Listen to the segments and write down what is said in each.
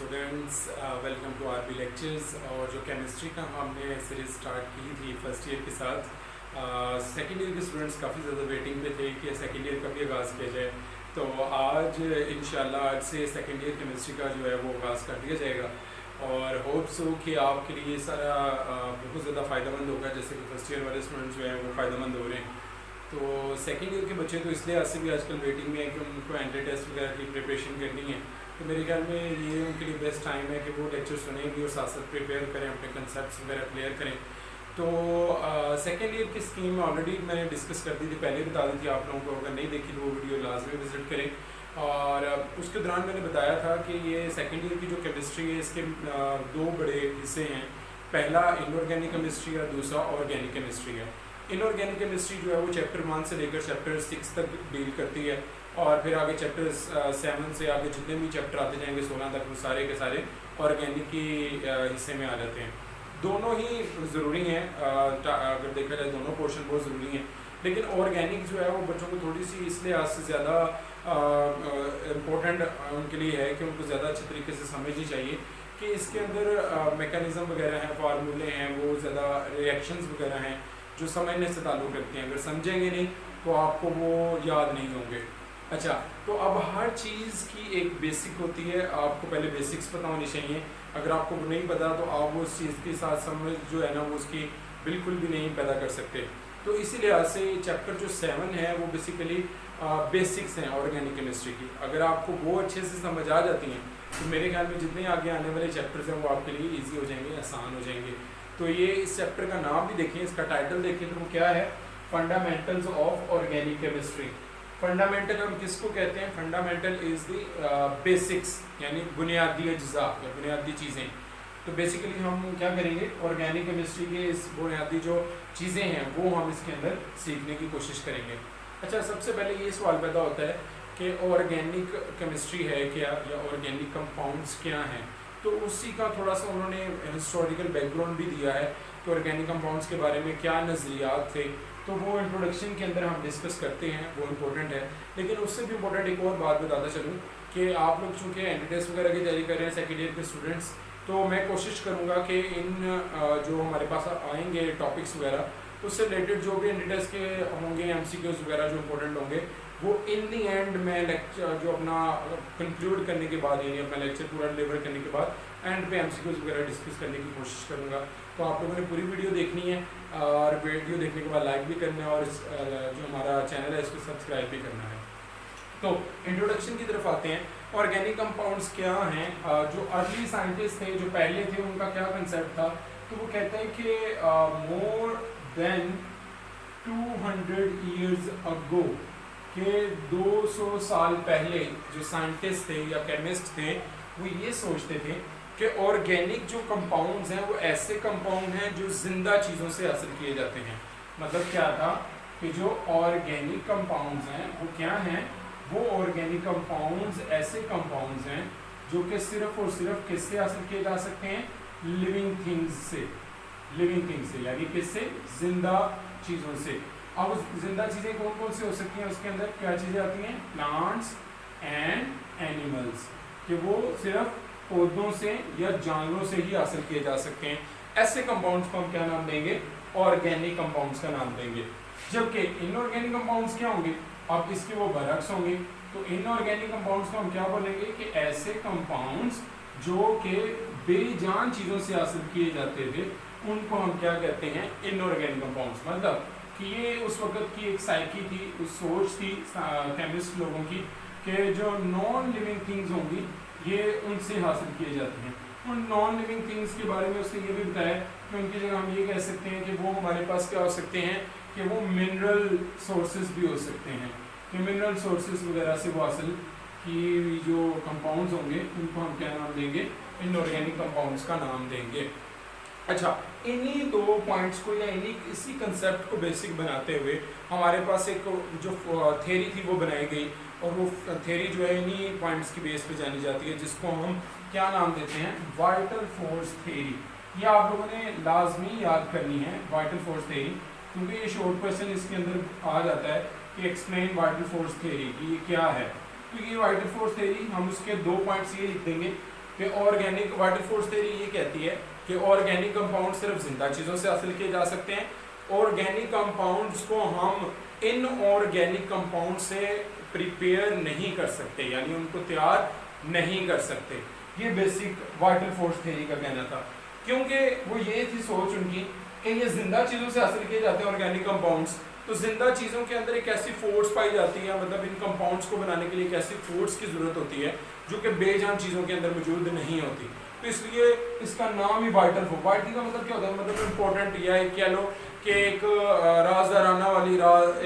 Students, welcome to RB lectures. और जो chemistry का हमने सीरीज़ स्टार्ट की थी फर्स्ट ईयर के साथ, सेकेंड ईयर के स्टूडेंट्स काफ़ी ज़्यादा वेटिंग पे थे कि सेकेंड ईयर का भी आगाज़ किया जाए। तो आज इंशाल्लाह आज से सेकेंड ईयर केमिस्ट्री का जो है वो आगाज़ कर दिया जाएगा और होप्स हो कि आपके लिए सारा बहुत ज़्यादा फ़ायदेमंद होगा, जैसे कि फर्स्ट ईयर वाले स्टूडेंट्स जो हैं वो फ़ायदेमंद हो रहे हैं। तो सेकेंड ईयर के बच्चे तो इसलिए आज से भी आजकल वेटिंग में है कि उनको एंट्री टेस्ट वगैरह की प्रिपरेशन करनी है। तो मेरे ख्याल में ये उनके लिए बेस्ट टाइम है कि वो लेक्चर सुनें भी और साथ साथ प्रिपेयर करें, अपने कंसेप्ट वगैरह क्लियर करें। तो सेकेंड ईयर की स्कीम ऑलरेडी मैंने डिस्कस कर दी थी, पहले बता दी थी आप लोगों को। अगर नहीं देखी तो वो वीडियो लाजमी विजिट करें। और उसके दौरान मैंने बताया था कि ये सेकेंड ईयर की जो केमिस्ट्री है इसके दो बड़े हिस्से हैं। पहला इनऑर्गेनिक केमिस्ट्री है, दूसरा ऑर्गेनिक केमिस्ट्री है। इनऑर्गेनिक केमिस्ट्री जो है वो चैप्टर 1 से लेकर चैप्टर 6 तक डील करती है और फिर आगे चैप्टर 7 से आगे जितने भी चैप्टर आते जाएंगे 16 तक, वो सारे के सारे ऑर्गेनिक की हिस्से में आ जाते हैं। दोनों ही ज़रूरी हैं, अगर देखा जाए दोनों पोर्शन बहुत ज़रूरी हैं। लेकिन ऑर्गेनिक जो है वो बच्चों को थोड़ी सी इसलिए आज से ज़्यादा इम्पोर्टेंट उनके लिए है कि उनको ज़्यादा अच्छे तरीके से समझनी चाहिए कि इसके अंदर मैकेनिज़्म वगैरह हैं, फार्मूले हैं, वो ज़्यादा रिएक्शंस वगैरह हैं जो समझने से ताल्लुक़ रखते हैं। अगर समझेंगे नहीं तो आपको वो याद नहीं होंगे। अच्छा, तो अब हर चीज़ की एक बेसिक होती है, आपको पहले बेसिक्स पता होनी चाहिए। अगर आपको नहीं पता तो आप वो उस चीज़ के साथ समझ जो है ना वो उसकी बिल्कुल भी नहीं पैदा कर सकते। तो इसी लिहाज से चैप्टर जो 7 है वो बेसिकली बेसिक्स हैं ऑर्गेनिक केमिस्ट्री की। अगर आपको वो अच्छे से समझ आ जाती हैं तो मेरे ख्याल में जितने आगे आने वाले चैप्टर्स हैं वो आपके लिए ईजी हो जाएंगे, आसान हो जाएंगे। तो ये इस चैप्टर का नाम भी देखें, इसका टाइटल देखें तो वो क्या है, fundamentals of organic chemistry. Fundamental हम किसको कहते हैं? फंडामेंटल इज़ द बेसिक्स, यानी बुनियादी अज्जा या बुनियादी चीज़ें। तो बेसिकली हम क्या करेंगे, ऑर्गेनिक केमिस्ट्री के इस बुनियादी जो चीज़ें हैं वो हम इसके अंदर सीखने की कोशिश करेंगे। अच्छा, सबसे पहले ये सवाल पैदा होता है कि ऑर्गेनिक केमिस्ट्री है क्या या ऑर्गेनिक कंपाउंड्स क्या हैं। तो उसी का थोड़ा सा उन्होंने हिस्टोरिकल बैकग्राउंड भी दिया है कि ऑर्गेनिक कंपाउंड्स के बारे में क्या नज़रियात थे। तो वो इंट्रोडक्शन के अंदर हम डिस्कस करते हैं, वो इम्पोर्टेंट है। लेकिन उससे भी इम्पोर्टेंट एक और बात बताता चलूँ कि आप लोग चूँकि एंट्री टेस्ट वगैरह की तैयारी कर रहे हैं सेकेंड ईयर के स्टूडेंट्स, तो मैं कोशिश करूँगा कि इन जो हमारे पास आएंगे टॉपिक्स वगैरह उससे रिलेटेड जो भी एंट्री टेस्ट के होंगे, MCQs वगैरह जो इम्पोर्टेंट होंगे, वो इन दी एंड में लेक्चर जो अपना कंक्लूड करने के बाद, यानी अपना लेक्चर पूरा डिलीवर करने के बाद एंड पे MCQs वगैरह डिस्कस करने की कोशिश करूँगा। तो आप लोगों ने पूरी वीडियो देखनी है और वीडियो देखने के बाद लाइक भी करना है और जो हमारा चैनल है इसको सब्सक्राइब भी करना है। तो इंट्रोडक्शन की तरफ आते हैं। ऑर्गेनिक कंपाउंड्स क्या हैं? जो अर्ली साइंटिस्ट थे, जो पहले थे, उनका क्या कंसेप्ट था? तो वो कहते हैं कि मोर देन 200 ईयर्स अगो, के 200 साल पहले जो साइंटिस्ट थे या केमिस्ट थे वो ये सोचते थे कि ऑर्गेनिक जो कंपाउंड्स हैं वो ऐसे कंपाउंड हैं जो जिंदा चीज़ों से हासिल किए जाते हैं। मतलब क्या था कि जो ऑर्गेनिक कंपाउंड्स हैं वो क्या हैं, वो ऑर्गेनिक कंपाउंड्स ऐसे कंपाउंड्स हैं जो कि सिर्फ और सिर्फ किससे हासिल किए जा सकते हैं? लिविंग थिंग्स से। लिविंग थिंग्स से यानी किससे? जिंदा चीज़ों से। अब जिंदा चीज़ें कौन कौन सी हो सकती हैं? उसके अंदर क्या चीज़ें आती हैं? प्लांट्स एंड एनिमल्स, कि वो सिर्फ पौधों से या जानवरों से ही हासिल किए जा सकते हैं। ऐसे कंपाउंड्स को हम क्या नाम देंगे? ऑर्गेनिक कंपाउंड्स का नाम देंगे। जबकि इनऑर्गेनिक कंपाउंड्स क्या होंगे? अब इसके वो बरअक्स होंगे। तो इनऑर्गेनिक कंपाउंड्स को हम क्या बोलेंगे कि ऐसे कंपाउंड्स जो कि बेजान चीज़ों से हासिल किए जाते थे उनको हम क्या कहते हैं? Inorganic compounds. मतलब कि ये उस वक्त की एक साइकी थी, उस सोच थी केमिस्ट लोगों की कि जो नॉन लिविंग थिंग्स होंगी ये उनसे हासिल किए जाते हैं। उन नॉन लिविंग थिंग्स के बारे में उसने ये भी बताया कि उनकी जगह हम ये कह सकते हैं कि वो हमारे पास क्या हो सकते हैं कि वो मिनरल सोर्सेज भी हो सकते हैं, कि मिनरल सोर्सेज वगैरह से वो हासिल की जो कंपाउंड्स होंगे उनको हम क्या नाम देंगे? इनऑर्गेनिक कंपाउंड्स का नाम देंगे। अच्छा, इन्हीं दो पॉइंट्स को या इसी कंसेप्ट को बेसिक बनाते हुए हमारे पास एक जो थ्योरी थी वो बनाई गई और वो थ्योरी जो है इन्हीं पॉइंट्स की बेस पे जानी जाती है, जिसको हम क्या नाम देते हैं? Vital force theory. ये आप लोगों ने लाजमी याद करनी है, वाइटल फोर्स थ्योरी, क्योंकि ये शॉर्ट क्वेश्चन इसके अंदर आ जाता है कि एक्सप्लेन वाइटल फोर्स थ्योरी, कि ये क्या है। तो ये वाइटल फोर्स थ्योरी हम उसके 2 पॉइंट्स ये लिख देंगे कि ऑर्गेनिक वाटर फोर्स थ्योरी ये कहती है कि ऑर्गेनिक कंपाउंड सिर्फ जिंदा चीज़ों से हासिल किए जा सकते हैं। ऑर्गेनिक कंपाउंड्स को हम इनऑर्गेनिक कंपाउंड से प्रिपेयर नहीं कर सकते, यानी उनको तैयार नहीं कर सकते। ये बेसिक वाटर फोर्स थ्योरी का कहना था, क्योंकि वो ये थी सोच उनकी कि ये जिंदा चीज़ों से हासिल किए जाते हैं ऑर्गेनिक कंपाउंड्स, तो जिंदा चीज़ों के अंदर एक ऐसी फोर्स पाई जाती है, मतलब इन कंपाउंड्स को बनाने के लिए एक ऐसी फोर्स की ज़रूरत होती है जो कि बेजान चीज़ों के अंदर मौजूद नहीं होती। तो इसलिए इसका नाम ही वाइटल फोर्स। वाइटल का मतलब क्या होता है, मतलब इम्पोर्टेंट या कह लो कि एक राजदाराना वाली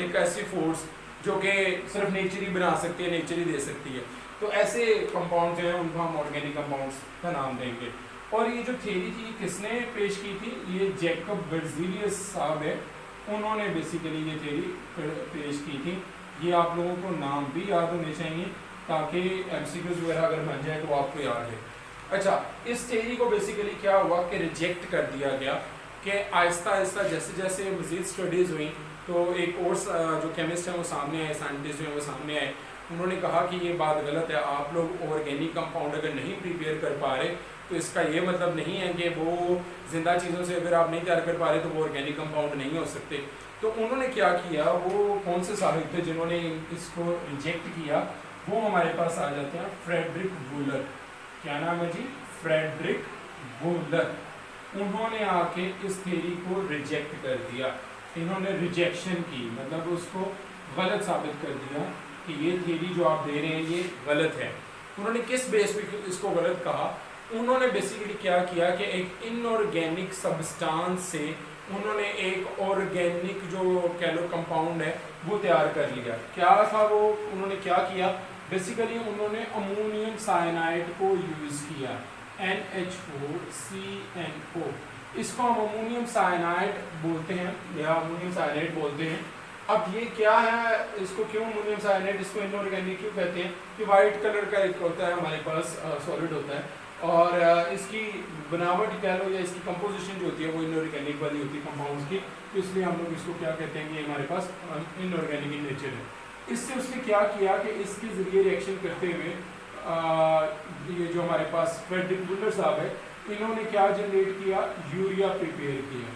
एक ऐसी फोर्स जो कि सिर्फ नेचर ही बना सकती है, नेचर ही दे सकती है। तो ऐसे कंपाउंड जो है उनको हम ऑर्गेनिक कंपाउंड्स का नाम देंगे। और ये जो थ्योरी थी किसने पेश की थी, ये जैकब बेrzelius साहब है, उन्होंने बेसिकली ये थ्योरी पेश की थी। ये आप लोगों को नाम भी याद होने चाहिए ताकि एमसीक्यूज वगैरह अगर बन जाए तो आपको याद है। अच्छा, इस थ्योरी को बेसिकली क्या हुआ कि रिजेक्ट कर दिया गया कि आहिस्ता आहिस्ता जैसे जैसे मज़ीद स्टडीज़ हुई तो एक और जो केमिस्ट हैं वो सामने आए, साइंटिस्ट हैं वो सामने आए, उन्होंने कहा कि ये बात गलत है, आप लोग ऑर्गेनिक कंपाउंड अगर नहीं प्रिपेयर कर पा रहे तो इसका ये मतलब नहीं है कि वो जिंदा चीज़ों से अगर आप नहीं तैयार कर पा रहे तो वो ऑर्गेनिक कंपाउंड नहीं हो सकते। तो उन्होंने क्या किया, वो कौन से साहिब थे जिन्होंने इसको रिजेक्ट किया, वो हमारे पास आ जाते हैं फ्रेडरिक वूलर। क्या नाम है जी, फ्रेडरिक वूलर। उन्होंने आके इस थ्योरी को रिजेक्ट कर दिया, इन्होंने रिजेक्शन की, मतलब उसको गलत साबित कर दिया कि ये थ्योरी जो आप दे रहे हैं ये गलत है। उन्होंने किस बेस पे इसको गलत कहा, उन्होंने बेसिकली क्या किया कि एक इनऑर्गेनिक सब्सटेंस से उन्होंने एक ऑर्गेनिक जो कह लो कंपाउंड है वो तैयार कर लिया। क्या था वो, उन्होंने क्या किया, बेसिकली उन्होंने अमोनियम साइनाइड को यूज़ किया, NH4CNO। इसको हम अमोनियम साइनाइड बोलते हैं या अमोनियम साइनाइड बोलते हैं। अब ये क्या है, इसको क्यों अमोनियम साइनाइड, इसको इनऑर्गेनिक क्यों कहते हैं कि वाइट कलर का एक होता है हमारे पास सॉलिड होता है और इसकी बनावट कह लो या इसकी कंपोजिशन जो होती है वो इनऑर्गेनिक वाली होती है कंपाउंड्स की, तो इसलिए हम लोग इसको क्या कहते हैं कि हमारे पास इनऑर्गेनिक इन नेचर है। इससे उसने क्या किया कि इसके ज़रिए रिएक्शन करते हुए ये जो हमारे पास फ्रेडरिक वूलर साहब है, इन्होंने क्या जनरेट किया, यूरिया प्रिपेयर किया।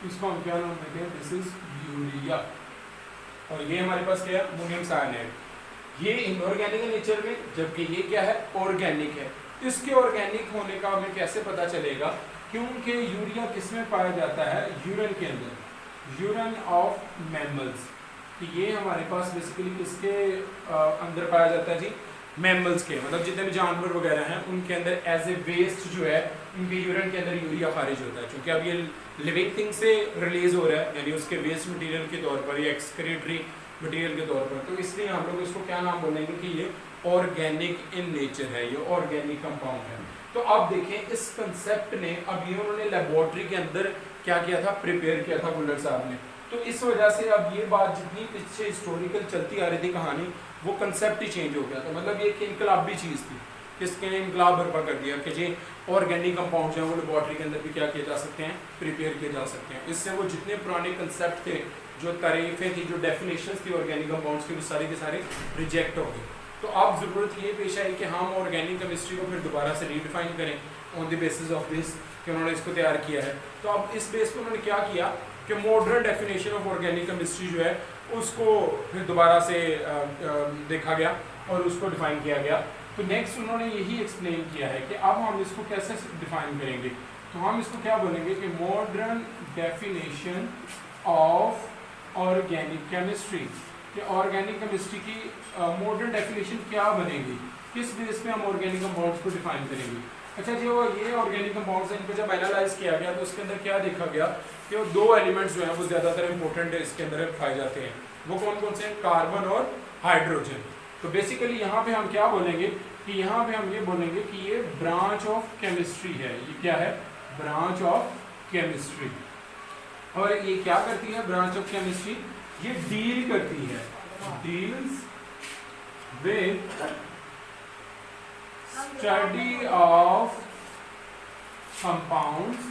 इसको हम क्या नाम देते हैं, दिस इज यूरिया। और ये हमारे पास क्या है, अमोनियम साइनाइड। ये इनऑर्गेनिक नेचर में, जबकि ये क्या है, ऑर्गेनिक है। इसके ऑर्गेनिक होने का हमें कैसे पता चलेगा, क्योंकि यूरिया किसमें पाया जाता है, यूरिन के अंदर, यूरिन ऑफ मैमल्स। तो ये हमारे पास बेसिकली किसके अंदर पाया जाता है जी, मैमल्स के, मतलब जितने भी जानवर वगैरह हैं उनके अंदर एज ए वेस्ट जो है उनके यूरिन के अंदर यूरिया खारिज होता है। क्योंकि अब ये लिविंग थिंग से रिलीज हो रहा है, यानी उसके वेस्ट मटेरियल के तौर पर या एक्सक्रीटरी मटेरियल के तौर पर, तो इसलिए हम लोग इसको क्या नाम बोलेंगे कि ये ऑर्गेनिक इन नेचर है, ये ऑर्गेनिक कंपाउंड है। तो अब देखें इस कंसेप्ट ने, अब ये उन्होंने लेबोरेटरी के अंदर क्या किया था, प्रिपेयर किया था वूलर साहब ने। तो इस वजह से अब ये बात जितनी पीछे हिस्टोरिकल चलती आ रही थी कहानी, वो कंसेप्ट ही चेंज हो गया था। मतलब ये एक इनकलाबी चीज़ थी, किसके इनकलाब बर्पा कर दिया कि जी ऑर्गेनिक कंपाउंड जो है वो लेबोरेटरी के अंदर भी क्या किए जा सकते हैं, प्रिपेयर किए जा सकते हैं। इससे वो जितने पुराने कंसेप्ट थे, जो तारीफें थी, जो डेफिनेशंस थी ऑर्गेनिक कंपाउंड्स की, वो सारी के सारे रिजेक्ट हो गए। तो अब ज़रूरत ये पेश आई कि हम ऑर्गेनिक केमिस्ट्री को फिर दोबारा से रीडिफाइन करें on the basis of this कि उन्होंने इसको तैयार किया है। तो अब इस बेस पर उन्होंने क्या किया कि modern definition of organic chemistry जो है उसको फिर दोबारा से देखा गया और उसको डिफाइन किया गया। तो नेक्स्ट उन्होंने यही एक्सप्लेन किया है कि अब हम इसको कैसे डिफाइन करेंगे। तो हम इसको क्या बोलेंगे कि modern definition of organic chemistry, कि ऑर्गेनिक केमिस्ट्री की मॉडर्न डेफिनेशन क्या बनेगी, किस बेस पे हम ऑर्गेनिक कंपाउंड्स को डिफाइन करेंगे। अच्छा जी, वो ये ऑर्गेनिक कंपाउंड्स हैं, इनको जब एनालाइज किया गया तो उसके अंदर क्या देखा गया कि वो दो एलिमेंट्स जो हैं वो ज़्यादातर इंपॉर्टेंट इसके अंदर पाए जाते हैं। वो कौन कौन से हैं, कार्बन और हाइड्रोजन। तो बेसिकली यहाँ पे हम क्या बोलेंगे कि यहाँ पे हम ये बोलेंगे कि ये ब्रांच ऑफ केमिस्ट्री है। ये क्या है, ब्रांच ऑफ केमिस्ट्री। और ये क्या करती है ब्रांच ऑफ केमिस्ट्री, ये डील करती है, deals with study of compounds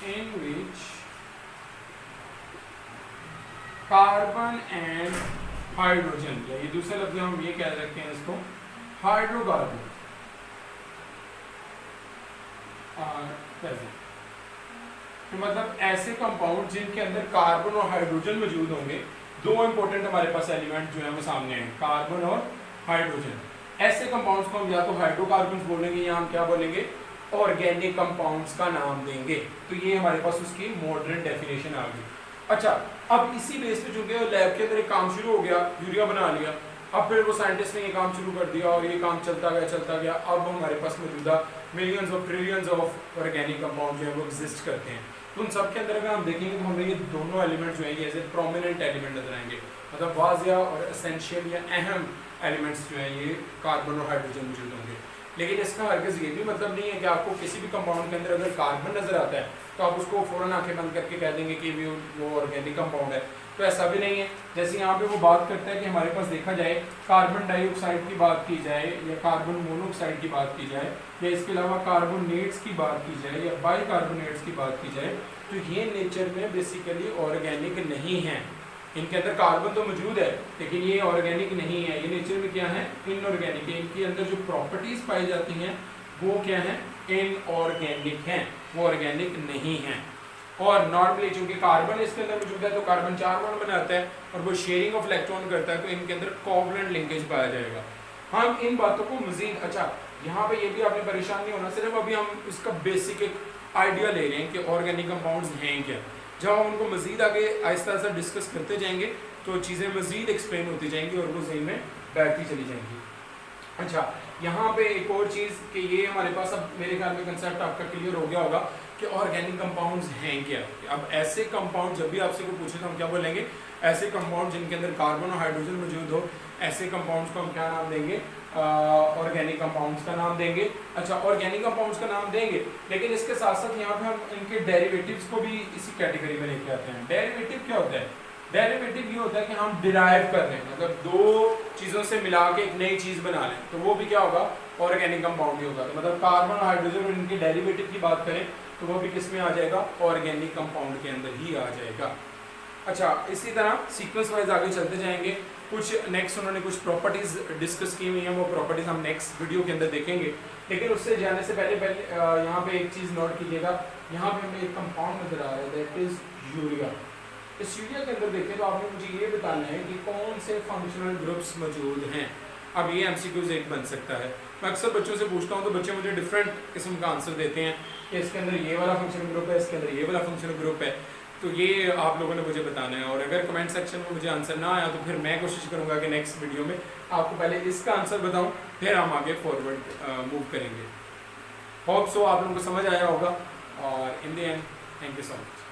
in which carbon and hydrogen, या ये दूसरे लफ्ज में हम ये कह सकते हैं इसको हाइड्रोकार्बन। तो मतलब ऐसे कंपाउंड जिनके अंदर कार्बन और हाइड्रोजन मौजूद होंगे। दो इंपॉर्टेंट हमारे पास एलिमेंट जो है वो सामने हैं, कार्बन और हाइड्रोजन। ऐसे कंपाउंड्स को हम या तो हाइड्रोकार्बन्स बोलेंगे या हम क्या बोलेंगे, ऑर्गेनिक कंपाउंड्स का नाम देंगे। तो ये हमारे पास उसकी मॉडर्न डेफिनेशन आ गई। अच्छा, अब इसी बेस पे चूंकि लैब के अंदर एक काम शुरू हो गया, यूरिया बना लिया, अब फिर वो साइंटिस्ट ने ये काम शुरू कर दिया और ये काम चलता गया। अब हमारे पास मौजूदा millions of trillions of organic compound जो है वो एग्जिस्ट करते हैं। तो उन सब के अंदर अगर हम देखेंगे तो हमें ये दोनों एलिमेंट जो है ये एज ए प्रोमिनेंट एलिमेंट नजर आएंगे, मतलब वाजिया और एसेंशियल या अहम एलिमेंट्स जो है ये कार्बन और हाइड्रोजन मौजूद होंगे। लेकिन इसका हरगिज़ ये भी मतलब नहीं है कि आपको किसी भी कंपाउंड के अंदर अगर कार्बन नजर आता है तो आप उसको फ़ौरन आंखें बंद करके कह देंगे कि वो ऑर्गेनिक कंपाउंड है। तो ऐसा भी नहीं है। जैसे यहाँ पे वो बात करता है कि हमारे पास देखा जाए कार्बन डाइऑक्साइड की बात की जाए या कार्बन मोनोऑक्साइड की बात की जाए या इसके अलावा कार्बोनेट्स की बात की जाए या बाइकार्बोनेट्स की बात की जाए, तो ये नेचर में बेसिकली ऑर्गेनिक नहीं है। इनके अंदर कार्बन तो मौजूद है लेकिन ये ऑर्गेनिक नहीं है। ये नेचर में क्या है, इनऑर्गेनिक है। इनके अंदर जो प्रॉपर्टीज पाई जाती हैं वो क्या है, इनऑर्गेनिक हैं, वो ऑर्गेनिक नहीं है। और नॉर्मली चूंकि कार्बन इसके अंदर मौजूद है तो कार्बन 4 बॉन्ड बनाता है और वो शेयरिंग ऑफ इलेक्ट्रॉन करता है, तो इनके अंदर कोवलेंट लिंकेज पाया जाएगा। हम इन बातों को मजीद, अच्छा यहाँ पे ये भी आपने परेशान नहीं होना, सिर्फ अभी हम इसका बेसिक एक आइडिया ले रहे हैं कि ऑर्गेनिक कंपाउंड्स हैं क्या। जब हम उनको मजीद आगे आहिस्ता आहिस्ता डिस्कस करते जाएंगे तो चीज़ें मजीद एक्सप्लेन होती जाएंगी और वो ज़हन में बैठती चली जाएंगी। अच्छा, यहाँ पे एक और चीज़ कि ये हमारे पास अब मेरे ख्याल में कंसेप्ट आपका क्लियर हो गया होगा कि ऑर्गेनिक कंपाउंड्स हैं क्या। अब ऐसे कंपाउंड जब भी आपसे कोई पूछे तो हम क्या बोलेंगे, ऐसे कंपाउंड जिनके अंदर कार्बन और हाइड्रोजन मौजूद हो, ऐसे कंपाउंड्स को हम क्या नाम देंगे, ऑर्गेनिक कंपाउंड्स का नाम देंगे। अच्छा, ऑर्गेनिक कंपाउंड्स का नाम देंगे लेकिन इसके साथ साथ यहाँ पे हम इनके डेरिवेटिव्स को भी इसी कैटेगरी में लेके आते हैं। डेरिवेटिव क्या होता है, डेरिवेटिव ये होता है कि हम डिराइव कर रहे हैं, मतलब दो चीज़ों से मिला के एक नई चीज़ बना लें, तो वो भी क्या होगा, ऑर्गेनिक कंपाउंड ही होगा। तो मतलब कार्बन और हाइड्रोजन और इनके डेरिवेटिव की बात करें तो वो भी किस में आ जाएगा, ऑर्गेनिक कंपाउंड के अंदर ही आ जाएगा। अच्छा, इसी तरह सीक्वेंस वाइज आगे चलते जाएंगे। कुछ नेक्स्ट उन्होंने कुछ प्रॉपर्टीज डिस्कस की हुई हैं, वो प्रॉपर्टीज हम नेक्स्ट वीडियो के अंदर देखेंगे। लेकिन उससे जाने से पहले यहाँ पे एक चीज़ नोट कीजिएगा, यहाँ पे हमें एक कंपाउंड नजर आ रहा है, दैट इज यूरिया। इस यूरिया के अंदर देखें तो आपने मुझे ये बताना है कि कौन से फंक्शनल ग्रुप्स मौजूद हैं। अब ये एमसीक्यूज एक बन सकता है। मैं अक्सर बच्चों से पूछता हूँ तो बच्चे मुझे डिफरेंट किस्म का आंसर देते हैं कि इसके अंदर ये वाला फंक्शनल ग्रुप है, इसके अंदर ये वाला फंक्शनल ग्रुप है। तो ये आप लोगों ने मुझे बताना है, और अगर कमेंट सेक्शन में मुझे आंसर ना आया तो फिर मैं कोशिश करूँगा कि नेक्स्ट वीडियो में आपको पहले इसका आंसर बताऊँ, फिर हम आगे फॉरवर्ड मूव करेंगे। होप सो आप लोगों को समझ आया होगा, और in the end thank you so much.